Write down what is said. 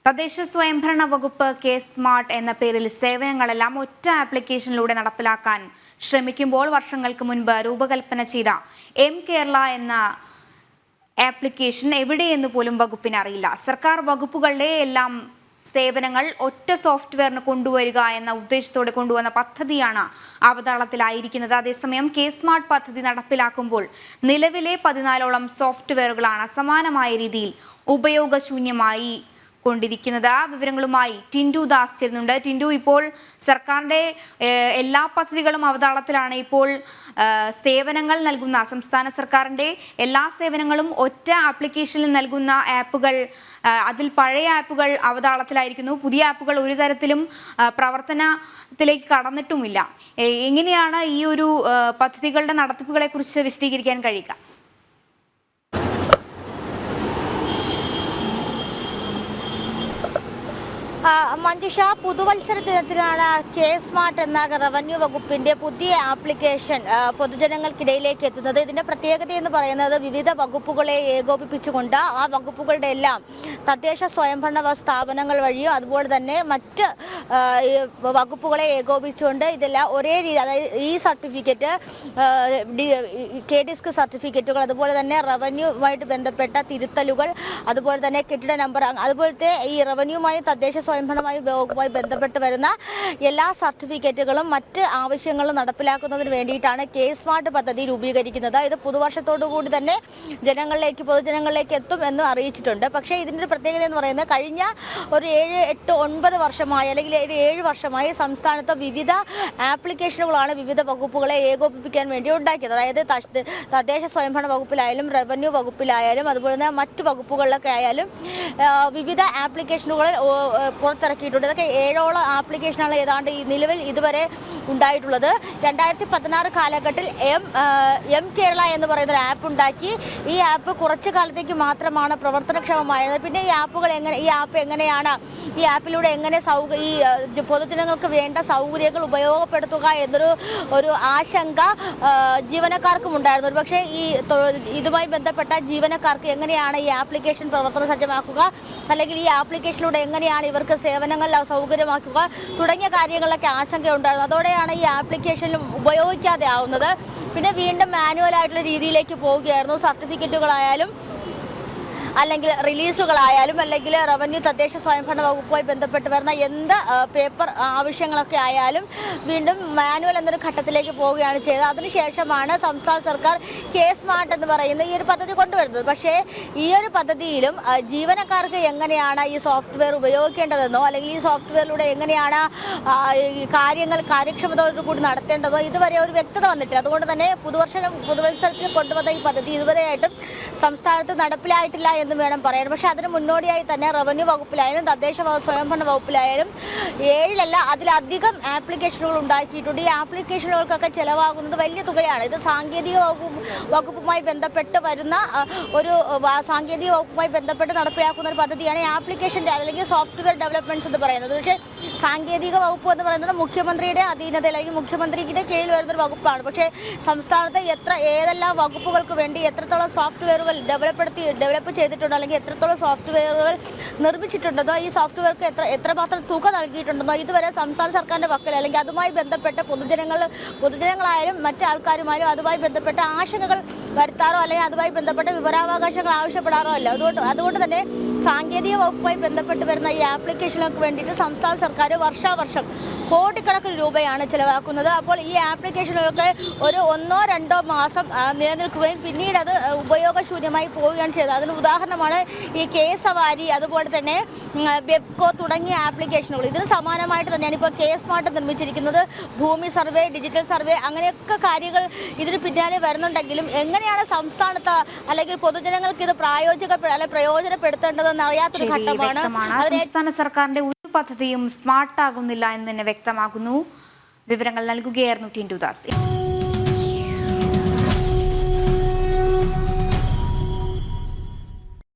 തദ്ദേശ സ്വയംഭരണ വകുപ്പ് കെ സ്മാർട്ട് എന്ന പേരിൽ സേവനങ്ങളെല്ലാം ഒറ്റ ആപ്ലിക്കേഷനിലൂടെ നടപ്പിലാക്കാൻ ശ്രമിക്കുമ്പോൾ വർഷങ്ങൾക്ക് മുൻപ് രൂപകൽപ്പന ചെയ്ത എം കേരള എന്ന ആപ്ലിക്കേഷൻ എവിടെയെന്ന് പോലും വകുപ്പിന് അറിയില്ല. സർക്കാർ വകുപ്പുകളുടെ എല്ലാം സേവനങ്ങൾ ഒറ്റ സോഫ്റ്റ്വെയറിന് കൊണ്ടുവരിക എന്ന ഉദ്ദേശത്തോടെ കൊണ്ടുവന്ന പദ്ധതിയാണ് അവതാളത്തിലായിരിക്കുന്നത്. അതേസമയം കെ സ്മാർട്ട് പദ്ധതി നടപ്പിലാക്കുമ്പോൾ നിലവിലെ 14ഓളം സോഫ്റ്റ്വെയറുകളാണ് സമാനമായ രീതിയിൽ ഉപയോഗശൂന്യമായി കൊണ്ടിരിക്കുന്നത്. വിവരങ്ങളുമായി ടിൻഡു ദാസ് ചേരുന്നുണ്ട്. ടിൻഡു, ഇപ്പോൾ സർക്കാരിന്റെ എല്ലാ പദ്ധതികളും അവതാളത്തിലാണ്. ഇപ്പോൾ സേവനങ്ങൾ നൽകുന്ന സംസ്ഥാന സർക്കാരിന്റെ എല്ലാ സേവനങ്ങളും ഒറ്റ ആപ്ലിക്കേഷനിൽ നൽകുന്ന ആപ്പുകൾ, അതിൽ പഴയ ആപ്പുകൾ അവതാളത്തിലായിരിക്കുന്നു. പുതിയ ആപ്പുകൾ ഒരു തരത്തിലും പ്രവർത്തനത്തിലേക്ക് കടന്നിട്ടുമില്ല. എങ്ങനെയാണ് ഈ ഒരു പദ്ധതികളുടെ നടത്തിപ്പുകളെ കുറിച്ച് വിശദീകരിക്കാൻ കഴിയുക? മഞ്ജുഷ, പുതുവത്സര ദിനത്തിലാണ് കെ സ്മാർട്ട് എന്ന റവന്യൂ വകുപ്പിന്റെ പുതിയ ആപ്ലിക്കേഷൻ പൊതുജനങ്ങൾക്കിടയിലേക്ക് എത്തുന്നത്. ഇതിന്റെ പ്രത്യേകത എന്ന് പറയുന്നത് വിവിധ വകുപ്പുകളെ ഏകോപിപ്പിച്ചുകൊണ്ട് ആ വകുപ്പുകളുടെ എല്ലാം തദ്ദേശ സ്വയംഭരണ സ്ഥാപനങ്ങൾ വഴിയോ അതുപോലെ തന്നെ മറ്റ് വകുപ്പുകളെ ഏകോപിച്ചുകൊണ്ട് ഇതെല്ലാം ഒരേ രീതി, അതായത് ഈ സർട്ടിഫിക്കറ്റ്, കെ ഡിസ്ക് സർട്ടിഫിക്കറ്റുകൾ, അതുപോലെ തന്നെ റവന്യൂവുമായിട്ട് ബന്ധപ്പെട്ട തിരുത്തലുകൾ, അതുപോലെ തന്നെ കെട്ടിട നമ്പർ, അതുപോലത്തെ ഈ റവന്യൂവുമായും തദ്ദേശ സ്വയംഭരണമായി വകുപ്പുമായി ബന്ധപ്പെട്ട് വരുന്ന എല്ലാ സർട്ടിഫിക്കറ്റുകളും മറ്റ് ആവശ്യങ്ങളും നടപ്പിലാക്കുന്നതിന് വേണ്ടിയിട്ടാണ് കെ സ്മാർട്ട് പദ്ധതി രൂപീകരിക്കുന്നത്. ഇത് പുതുവർഷത്തോടു കൂടി തന്നെ പൊതുജനങ്ങളിലേക്ക് എത്തും എന്ന് അറിയിച്ചിട്ടുണ്ട്. പക്ഷേ ഇതിൻ്റെ ഒരു പ്രത്യേകത എന്ന് പറയുന്നത് കഴിഞ്ഞ ഒരു 7, 8, 9 വർഷമായി അല്ലെങ്കിൽ 7 വർഷമായി സംസ്ഥാനത്ത് വിവിധ ആപ്ലിക്കേഷനുകളാണ് വിവിധ വകുപ്പുകളെ ഏകോപിപ്പിക്കാൻ വേണ്ടി ഉണ്ടാക്കിയത്. അതായത് തദ്ദേശ സ്വയംഭരണ വകുപ്പിലായാലും റവന്യൂ വകുപ്പിലായാലും അതുപോലെ തന്നെ മറ്റു വകുപ്പുകളിലൊക്കെ ആയാലും വിവിധ ആപ്ലിക്കേഷനുകൾ പുറത്തിറക്കിയിട്ടുണ്ട്. ഇതൊക്കെ 7ഓളം ആപ്ലിക്കേഷനാണ് ഏതാണ്ട് ഈ നിലവിൽ ഇതുവരെ ഉണ്ടായിട്ടുള്ളത്. 2016 കാലഘട്ടത്തിൽ എം കേരള എന്ന് പറയുന്ന ഒരു ആപ്പ് ഉണ്ടാക്കി. ഈ ആപ്പ് കുറച്ചു കാലത്തേക്ക് മാത്രമാണ് പ്രവർത്തനക്ഷമമായത്. പിന്നെ ഈ ആപ്പ് എങ്ങനെയാണ്, ഈ ആപ്പിലൂടെ എങ്ങനെ ഈ പൊതുജനങ്ങൾക്ക് വേണ്ട സൗകര്യങ്ങൾ ഉപയോഗപ്പെടുത്തുക എന്നൊരു ആശങ്ക ജീവനക്കാർക്കും ഉണ്ടായിരുന്നു. പക്ഷേ ഇതുമായി ബന്ധപ്പെട്ട ജീവനക്കാർക്ക് എങ്ങനെയാണ് ഈ ആപ്ലിക്കേഷൻ പ്രവർത്തന സജ്ജമാക്കുക, അല്ലെങ്കിൽ ഈ ആപ്ലിക്കേഷനിലൂടെ എങ്ങനെയാണ് ഇവർക്ക് സേവനങ്ങൾ സൗകര്യമാക്കുക തുടങ്ങിയ കാര്യങ്ങളിലൊക്കെ ആശങ്കയുണ്ടായിരുന്നു. അതോടെയാണ് ഈ ആപ്ലിക്കേഷൻ ഉപയോഗിക്കാതെ ആവുന്നത്. പിന്നെ വീണ്ടും മാനുവലായിട്ടുള്ള രീതിയിലേക്ക് പോവുകയായിരുന്നു. സർട്ടിഫിക്കറ്റുകളായാലും അല്ലെങ്കിൽ റിലീസുകളായാലും അല്ലെങ്കിൽ റവന്യൂ തദ്ദേശ സ്വയംഭരണ വകുപ്പുമായി ബന്ധപ്പെട്ട് വരുന്ന എന്ത് പേപ്പർ ആവശ്യങ്ങളൊക്കെ ആയാലും വീണ്ടും മാനുവൽ എന്നൊരു ഘട്ടത്തിലേക്ക് പോവുകയാണ് ചെയ്തത്. അതിനുശേഷമാണ് സംസ്ഥാന സർക്കാർ കെ സ്മാർട്ട് എന്ന് പറയുന്ന ഈ ഒരു പദ്ധതി കൊണ്ടുവരുന്നത്. പക്ഷേ ഈ ഒരു പദ്ധതിയിലും ജീവനക്കാർക്ക് എങ്ങനെയാണ് ഈ സോഫ്റ്റ്വെയർ ഉപയോഗിക്കേണ്ടതെന്നോ അല്ലെങ്കിൽ ഈ സോഫ്റ്റ്വെയറിലൂടെ എങ്ങനെയാണ് കാര്യങ്ങൾ കാര്യക്ഷമതയോടുകൂടി നടത്തേണ്ടതോ ഇതുവരെ ഒരു വ്യക്തത വന്നിട്ടില്ല. അതുകൊണ്ട് തന്നെ പുതുവത്സരത്തിൽ കൊണ്ടുവന്ന ഈ പദ്ധതി ഇതുവരെയായിട്ടും സംസ്ഥാനത്ത് നടപ്പിലായിട്ടില്ല എന്ന് വേണം പറയാൻ. പക്ഷെ അതിന് മുന്നോടിയായി തന്നെ റവന്യൂ വകുപ്പിലായാലും തദ്ദേശ സ്വയംഭരണ വകുപ്പിലായാലും 7 അതിലധികം ആപ്ലിക്കേഷനുകൾ ഉണ്ടാക്കിയിട്ടുണ്ട്. ഈ ആപ്ലിക്കേഷനുകൾക്കൊക്കെ ചിലവാകുന്നത് വലിയ തുകയാണ്. ഇത് സാങ്കേതിക വകുപ്പുമായി ബന്ധപ്പെട്ട് വരുന്ന സാങ്കേതിക വകുപ്പുമായി ബന്ധപ്പെട്ട് നടപ്പിലാക്കുന്ന ഒരു പദ്ധതിയാണ് ഈ ആപ്ലിക്കേഷൻ്റെ അല്ലെങ്കിൽ സോഫ്റ്റ്വെയർ ഡെവലപ്മെന്റ്സ് എന്ന് പറയുന്നത്. പക്ഷേ സാങ്കേതിക വകുപ്പ് എന്ന് പറയുന്നത് മുഖ്യമന്ത്രിയുടെ അധീനത അല്ലെങ്കിൽ മുഖ്യമന്ത്രിയുടെ കീഴിൽ വരുന്നൊരു വകുപ്പാണ്. പക്ഷേ സംസ്ഥാനത്ത് ഏതെല്ലാം വകുപ്പുകൾക്ക് വേണ്ടി എത്രത്തോളം സോഫ്റ്റ്വെയറുകൾ ഡെവലപ്പ് ചെയ്തിട്ടുണ്ടോ അല്ലെങ്കിൽ എത്രത്തോളം സോഫ്റ്റ്വെയറുകൾ നിർമ്മിച്ചിട്ടുണ്ടെന്നോ ഈ സോഫ്റ്റ്വെയർക്ക് എത്രമാത്രം തുക നൽകിയിട്ടുണ്ടെന്നോ ഇതുവരെ സംസ്ഥാന സർക്കാരിൻ്റെ പക്കൽ അല്ലെങ്കിൽ അതുമായി ബന്ധപ്പെട്ട പൊതുജനങ്ങളായാലും മറ്റു ആൾക്കാരുമായാലും അതുമായി ബന്ധപ്പെട്ട ആശങ്കകൾ വരുത്താറോ അല്ലെങ്കിൽ അതുമായി ബന്ധപ്പെട്ട വിവരാവകാശങ്ങൾ ആവശ്യപ്പെടാറോ അല്ല. അതുകൊണ്ട് തന്നെ സാങ്കേതിക വകുപ്പുമായി ബന്ധപ്പെട്ട് വരുന്ന ഈ ആപ്ലിക്കേഷനുകൾക്ക് വേണ്ടിയിട്ട് സംസ്ഥാന സർക്കാർ വർഷാവർഷം കോടിക്കണക്കിന് രൂപയാണ് ചിലവാക്കുന്നത്. അപ്പോൾ ഈ ആപ്ലിക്കേഷനുകൾക്ക് ഒരു 1-2 മാസം നിലനിൽക്കുകയും പിന്നീട് അത് ഉപയോഗശൂന്യമായി പോവുകയാണ് ചെയ്തത്. അതിന് ഉദാഹരണമാണ് ഈ കെ സവാരി, അതുപോലെ തന്നെ വെബ്കോ തുടങ്ങിയ ആപ്ലിക്കേഷനുകൾ. ഇതിന് സമാനമായിട്ട് തന്നെയാണ് ഇപ്പോൾ കെ സ്മാർട്ട് നിർമ്മിച്ചിരിക്കുന്നത്. ഭൂമി സർവേ, ഡിജിറ്റൽ സർവേ, അങ്ങനെയൊക്കെ കാര്യങ്ങൾ ഇതിന് പിന്നാലെ വരുന്നുണ്ടെങ്കിലും എങ്ങനെയാണ് സംസ്ഥാനത്ത് അല്ലെങ്കിൽ പൊതുജനങ്ങൾക്ക് ഇത് പ്രയോജനപ്പെടുത്തേണ്ടതെന്ന് അറിയാത്തൊരു ഘട്ടമാണ്. സംസ്ഥാന സർക്കാരിന്റെ ഒരു പദ്ധതിയും സ്മാർട്ട് ആകുന്നില്ല എന്ന് തന്നെ വ്യക്തമാകുന്നു. വിവരങ്ങൾ നൽകുകയായിരുന്നു ടിൻഡു ദാസ്.